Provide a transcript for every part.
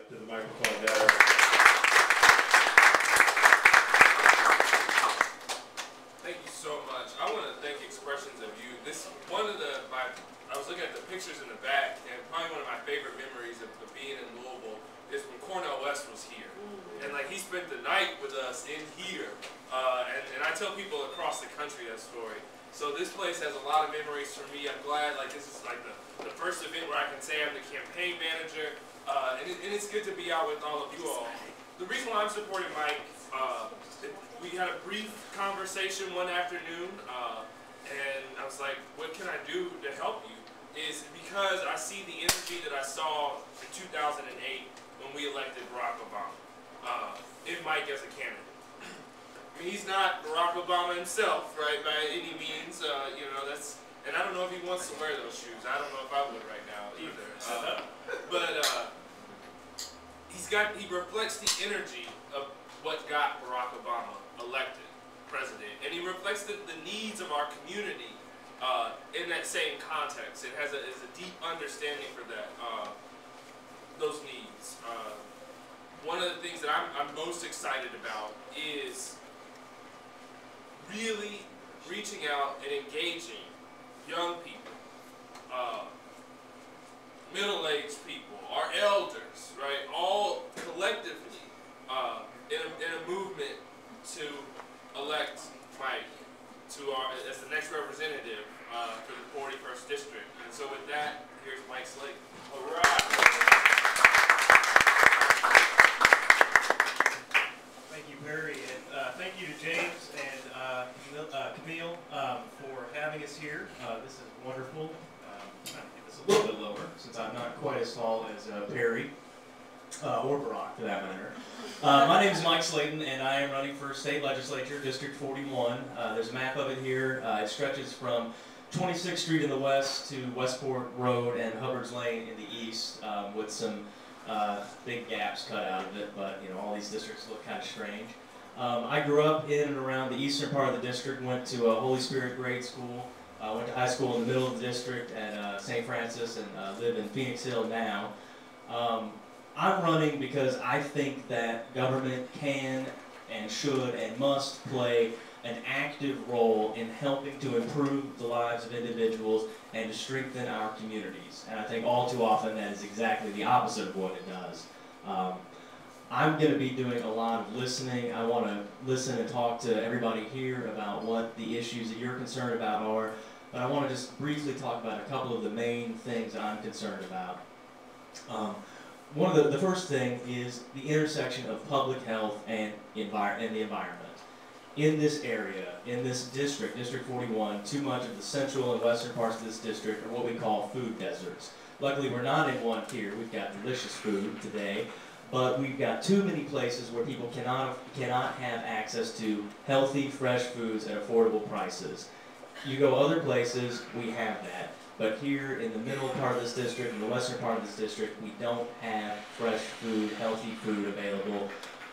to the microphone there. Thank you so much. I want to thank Expressions of You. This one of I was looking at the pictures in the back, and probably one of my favorite memories of being in Louisville is when Cornel West was here. And like he spent the night with us in here. And I tell people across the country that story. So this place has a lot of memories for me. I'm glad like this is like the first event where I can say I'm the campaign manager. And it's good to be out with all of you all. The reason why I'm supporting Mike, we had a brief conversation one afternoon, and I was like, what can I do to help you? Is because I see the energy that I saw in 2008 when we elected Barack Obama, in Mike as a candidate. I mean, he's not Barack Obama himself, right, by any means, you know, and I don't know if he wants to wear those shoes. I don't know if I would right now either. He reflects the energy of what got Barack Obama elected president, and he reflects the needs of our community in that same context. It has a deep understanding for that, those needs. One of the things that I'm most excited about is really reaching out and engaging young people, middle-aged people, our elders, right, all collectively in a movement to elect Mike as the next representative for the 41st District. And so with that, here's Mike Slaton. All right. Thank you, Perry, and thank you to James and Camille for having us here. This is wonderful. I'm trying to get this a little bit lower since I'm not quite as tall as Perry or Barack for that matter. My name is Mike Slaton, and I am running for state legislature, District 41. There's a map of it here. It stretches from 26th Street in the west to Westport Road and Hubbard's Lane in the east, with some big gaps cut out of it, but you know, all these districts look kind of strange. I grew up in and around the eastern part of the district, went to Holy Spirit grade school, went to high school in the middle of the district at St. Francis, and live in Phoenix Hill now. I'm running because I think that government can and should and must play an active role in helping to improve the lives of individuals and to strengthen our communities. And I think all too often that is exactly the opposite of what it does. I'm going to be doing a lot of listening. I want to listen and talk to everybody here about what the issues that you're concerned about are, but I want to just briefly talk about a couple of the main things that I'm concerned about. One of the first thing is the intersection of public health and the environment. In this area, in this district, District 41, too much of the central and western parts of this district are what we call food deserts. Luckily, we're not in one here. We've got delicious food today, but we've got too many places where people cannot have access to healthy, fresh foods at affordable prices. You go other places, we have that. But here in the middle part of this district, in the western part of this district, we don't have fresh food, healthy food available,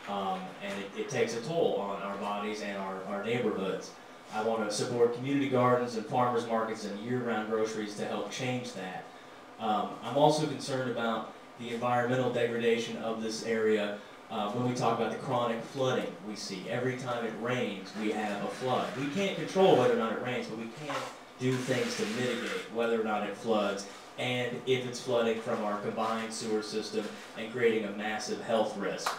and it takes a toll on our bodies and our neighborhoods. I want to support community gardens and farmers markets and year-round groceries to help change that. I'm also concerned about the environmental degradation of this area when we talk about the chronic flooding we see. Every time it rains, we have a flood. We can't control whether or not it rains, but we can do things to mitigate whether or not it floods, and if it's flooding from our combined sewer system and creating a massive health risk.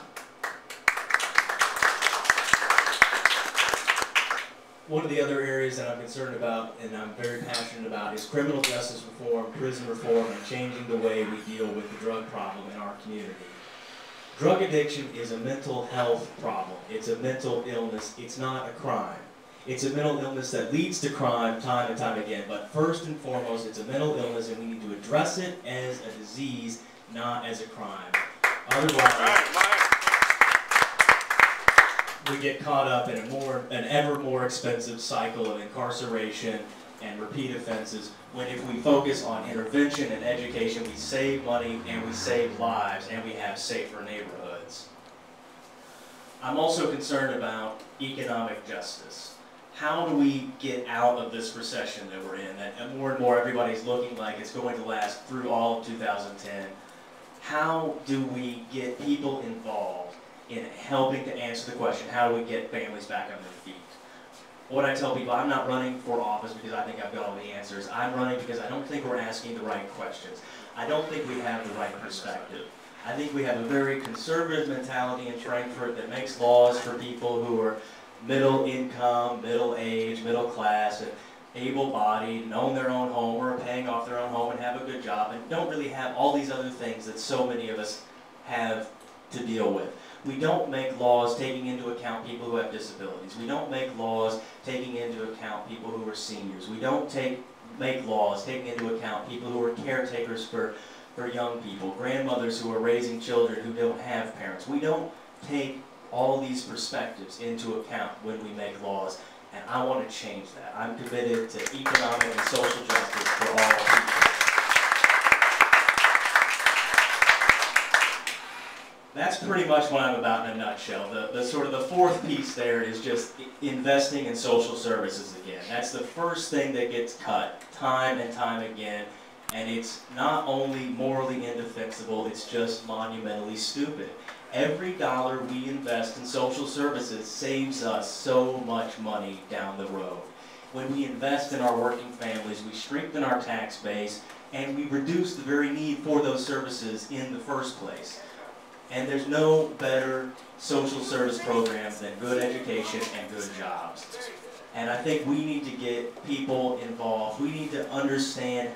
One of the other areas that I'm concerned about and I'm very passionate about is criminal justice reform, prison reform, and changing the way we deal with the drug problem in our community. Drug addiction is a mental health problem. It's a mental illness. It's not a crime. It's a mental illness that leads to crime time and time again, but first and foremost, it's a mental illness, and we need to address it as a disease, not as a crime. Otherwise, we get caught up in an ever more expensive cycle of incarceration and repeat offenses, when if we focus on intervention and education, we save money and we save lives and we have safer neighborhoods. I'm also concerned about economic justice. How do we get out of this recession that we're in, that more and more everybody's looking like it's going to last through all of 2010? how do we get people involved in helping to answer the question, how do we get families back on their feet? What I tell people, I'm not running for office because I think I've got all the answers. I'm running because I don't think we're asking the right questions. I don't think we have the right perspective. I think we have a very conservative mentality in Frankfort that makes laws for people who are middle income, middle age, middle class, and able-bodied, and own their own home or are paying off their own home and have a good job and don't really have all these other things that so many of us have to deal with. We don't make laws taking into account people who have disabilities. We don't make laws taking into account people who are seniors. We don't make laws taking into account people who are caretakers for young people, grandmothers who are raising children who don't have parents. We don't take all these perspectives into account when we make laws, and I want to change that. I'm committed to economic and social justice for all people. That's pretty much what I'm about in a nutshell. The sort of the fourth piece there is just investing in social services again. That's the first thing that gets cut time and time again. And it's not only morally indefensible, it's just monumentally stupid. Every dollar we invest in social services saves us so much money down the road. When we invest in our working families, we strengthen our tax base, and we reduce the very need for those services in the first place. And there's no better social service program than good education and good jobs. And I think we need to get people involved. We need to understand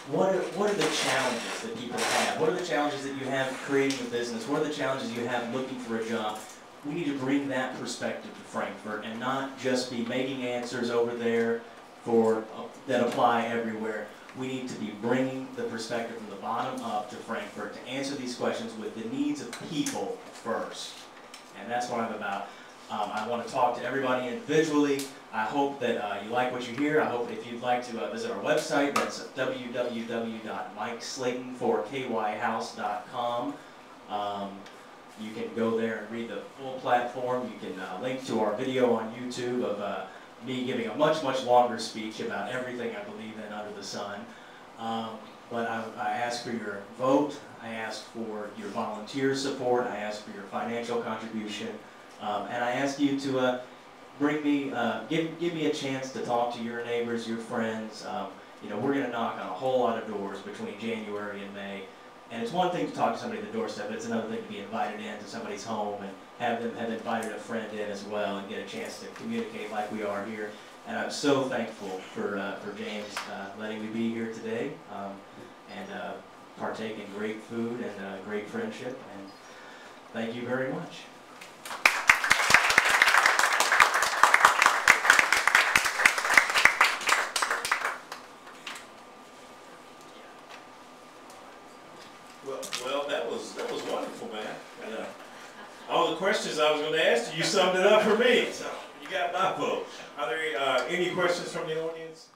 what are the challenges that people have? What are the challenges that you have creating a business? What are the challenges you have looking for a job? We need to bring that perspective to Frankfort and not just be making answers over there that apply everywhere. We need to be bringing the perspective from the bottom up to Frankfort to answer these questions with the needs of people first. And that's what I'm about. I want to talk to everybody individually. I hope that you like what you hear. I hope if you'd like to visit our website, that's www.mikeslayton4kyhouse.com. You can go there and read the full platform. You can link to our video on YouTube of me giving a much, much longer speech about everything I believe in under the sun. But I ask for your vote. I ask for your volunteer support. I ask for your financial contribution. And I ask you to bring me, give me a chance to talk to your neighbors, your friends. You know, we're going to knock on a whole lot of doors between January and May. And it's one thing to talk to somebody at the doorstep, but it's another thing to be invited in to somebody's home and have them have invited a friend in as well and get a chance to communicate like we are here. And I'm so thankful for James letting me be here today and partake in great food and great friendship. And thank you very much. Well, that was wonderful, man. All the questions I was going to ask you, you summed it up for me. So you got my vote. Are there any questions from the audience?